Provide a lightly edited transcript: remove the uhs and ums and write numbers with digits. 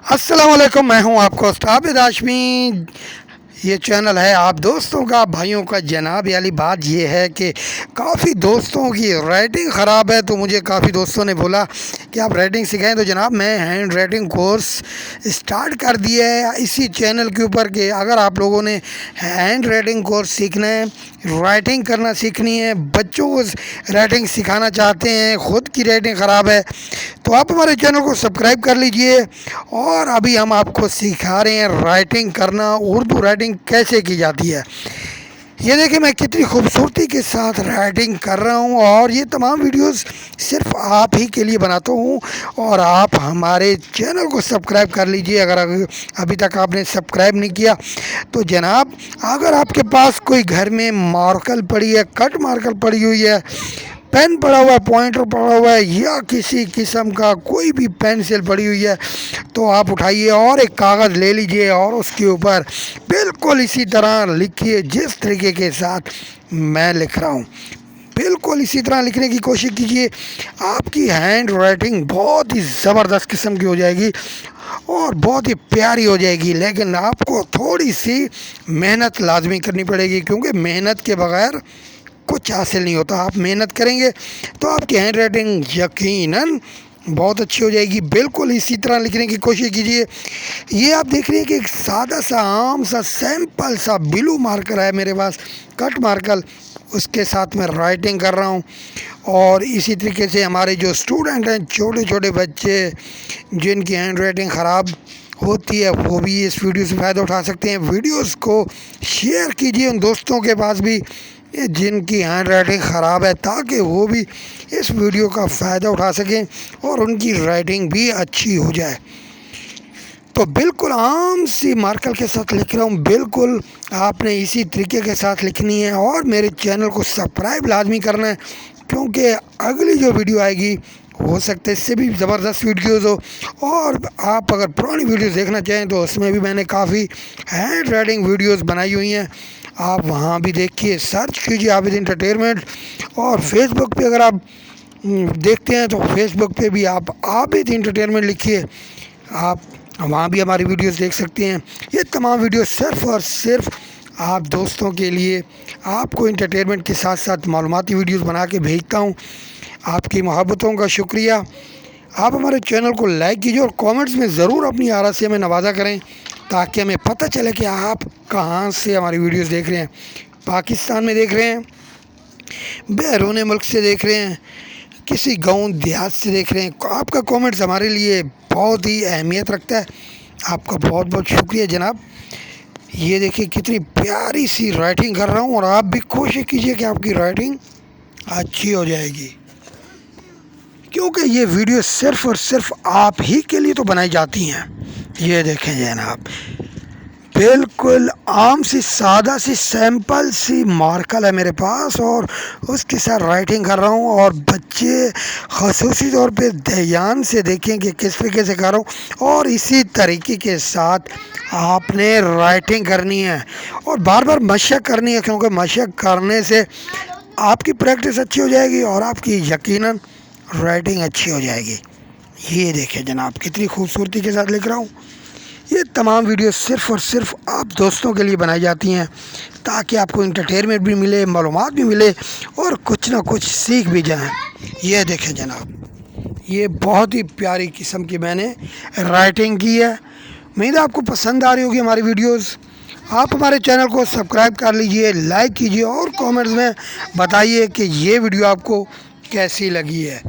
السلام علیکم، میں ہوں آپ کو عابد ہاشمی۔ یہ چینل ہے آپ دوستوں کا، بھائیوں کا۔ جناب والی بات یہ ہے کہ کافی دوستوں کی رائٹنگ خراب ہے، تو مجھے کافی دوستوں نے بولا کہ آپ رائٹنگ سکھائیں۔ تو جناب میں ہینڈ رائٹنگ کورس اسٹارٹ کر دیا ہے اسی چینل کے اوپر کہ اگر آپ لوگوں نے ہینڈ رائٹنگ کورس سیکھنا ہے، رائٹنگ کرنا سیکھنی ہے، بچوں کو رائٹنگ سکھانا چاہتے ہیں، خود کی رائٹنگ خراب ہے، تو آپ ہمارے چینل کو سبسکرائب کر لیجئے۔ اور ابھی ہم آپ کو سکھا رہے ہیں رائٹنگ کرنا، اردو رائٹنگ کیسے کی جاتی ہے۔ یہ دیکھیں میں کتنی خوبصورتی کے ساتھ رائٹنگ کر رہا ہوں، اور یہ تمام ویڈیوز صرف آپ ہی کے لیے بناتا ہوں۔ اور آپ ہمارے چینل کو سبسکرائب کر لیجئے اگر ابھی تک آپ نے سبسکرائب نہیں کیا تو۔ جناب اگر آپ کے پاس کوئی گھر میں مارکر پڑی ہے، کٹ مارکر پڑی ہوئی ہے، پین پڑا ہوا ہے، پوائنٹر پڑا ہوا ہے، یا کسی قسم کا کوئی بھی پینسل پڑی ہوئی ہے، تو آپ اٹھائیے اور ایک کاغذ لے لیجئے اور اس کے اوپر بالکل اسی طرح لکھیے جس طریقے کے ساتھ میں لکھ رہا ہوں۔ بالکل اسی طرح لکھنے کی کوشش کیجئے، آپ کی ہینڈ رائٹنگ بہت ہی زبردست قسم کی ہو جائے گی اور بہت ہی پیاری ہو جائے گی۔ لیکن آپ کو تھوڑی سی محنت لازمی کرنی پڑے گی، کیونکہ محنت کے بغیر کچھ حاصل نہیں ہوتا۔ آپ محنت کریں گے تو آپ کی ہینڈ رائٹنگ یقیناً بہت اچھی ہو جائے گی۔ بالکل اسی طرح لکھنے کی کوشش کیجئے۔ یہ آپ دیکھ رہے ہیں کہ ایک سادہ سا عام سا سیمپل سا بلو مارکر ہے میرے پاس، کٹ مارکر، اس کے ساتھ میں رائٹنگ کر رہا ہوں۔ اور اسی طریقے سے ہمارے جو اسٹوڈنٹ ہیں، چھوٹے چھوٹے بچے جن کی ہینڈ رائٹنگ خراب ہوتی ہے، وہ بھی اس ویڈیو سے فائدہ اٹھا سکتے ہیں۔ ویڈیوز کو شیئر کیجئے ان دوستوں کے پاس بھی جن کی ہینڈ رائٹنگ خراب ہے، تاکہ وہ بھی اس ویڈیو کا فائدہ اٹھا سکیں اور ان کی رائٹنگ بھی اچھی ہو جائے۔ تو بالکل عام سی مارکر کے ساتھ لکھ رہا ہوں، بالکل آپ نے اسی طریقے کے ساتھ لکھنی ہے، اور میرے چینل کو سبسکرائب لازمی کرنا ہے، کیونکہ اگلی جو ویڈیو آئے گی ہو سکتا ہے اس سے بھی زبردست ویڈیوز ہو۔ اور آپ اگر پرانی ویڈیوز دیکھنا چاہیں تو اس میں بھی میں نے کافی ہینڈ رائٹنگ ویڈیوز بنائی ہوئی ہیں، آپ وہاں بھی دیکھیے، سرچ کیجیے عابد انٹرٹینمنٹ۔ اور فیس بک پہ اگر آپ دیکھتے ہیں تو فیس بک پہ بھی آپ عابد انٹرٹینمنٹ لکھیے، آپ وہاں بھی ہماری ویڈیوز دیکھ سکتے ہیں۔ یہ تمام ویڈیوز صرف اور صرف آپ دوستوں کے لیے، آپ کو انٹرٹینمنٹ کے ساتھ ساتھ معلوماتی ویڈیوز بنا کے بھیجتا ہوں۔ آپ کی محبتوں کا شکریہ۔ آپ ہمارے چینل کو لائک کیجیے اور کامنٹس میں ضرور اپنی آراء سے ہمیں نوازا کریں، تاکہ ہمیں پتہ چلے کہ آپ کہاں سے ہماری ویڈیوز دیکھ رہے ہیں۔ پاکستان میں دیکھ رہے ہیں، بیرون ملک سے دیکھ رہے ہیں، کسی گاؤں دیہات سے دیکھ رہے ہیں، آپ کا کامنٹس ہمارے لیے بہت ہی اہمیت رکھتا ہے۔ آپ کا بہت بہت شکریہ جناب۔ یہ دیکھیے کتنی پیاری سی رائٹنگ کر رہا ہوں، اور آپ بھی کوشش کیجئے کہ آپ کی رائٹنگ اچھی ہو جائے گی، کیونکہ یہ ویڈیو صرف اور صرف آپ ہی کے لیے تو بنائی جاتی ہیں۔ یہ دیکھیں جناب، بالکل عام سی سادہ سی سیمپل سی مارکر ہے میرے پاس، اور اس کے ساتھ رائٹنگ کر رہا ہوں۔ اور بچے خصوصی طور پہ دھیان سے دیکھیں کہ کس طریقے سے کر رہا ہوں، اور اسی طریقے کے ساتھ آپ نے رائٹنگ کرنی ہے اور بار بار مشق کرنی ہے، کیونکہ مشق کرنے سے آپ کی پریکٹس اچھی ہو جائے گی اور آپ کی یقیناً رائٹنگ اچھی ہو جائے گی۔ یہ دیکھیں جناب کتنی خوبصورتی کے ساتھ لکھ رہا ہوں۔ یہ تمام ویڈیوز صرف اور صرف آپ دوستوں کے لیے بنائی جاتی ہیں، تاکہ آپ کو انٹرٹینمنٹ بھی ملے، معلومات بھی ملے، اور کچھ نہ کچھ سیکھ بھی جائیں۔ یہ دیکھیں جناب، یہ بہت ہی پیاری قسم کی میں نے رائٹنگ کی ہے۔ امید ہے آپ کو پسند آ رہی ہوگی ہماری ویڈیوز۔ آپ ہمارے چینل کو سبسکرائب کر لیجئے، لائک کیجئے، اور کامنٹس میں بتائیے کہ یہ ویڈیو آپ کو کیسی لگی ہے۔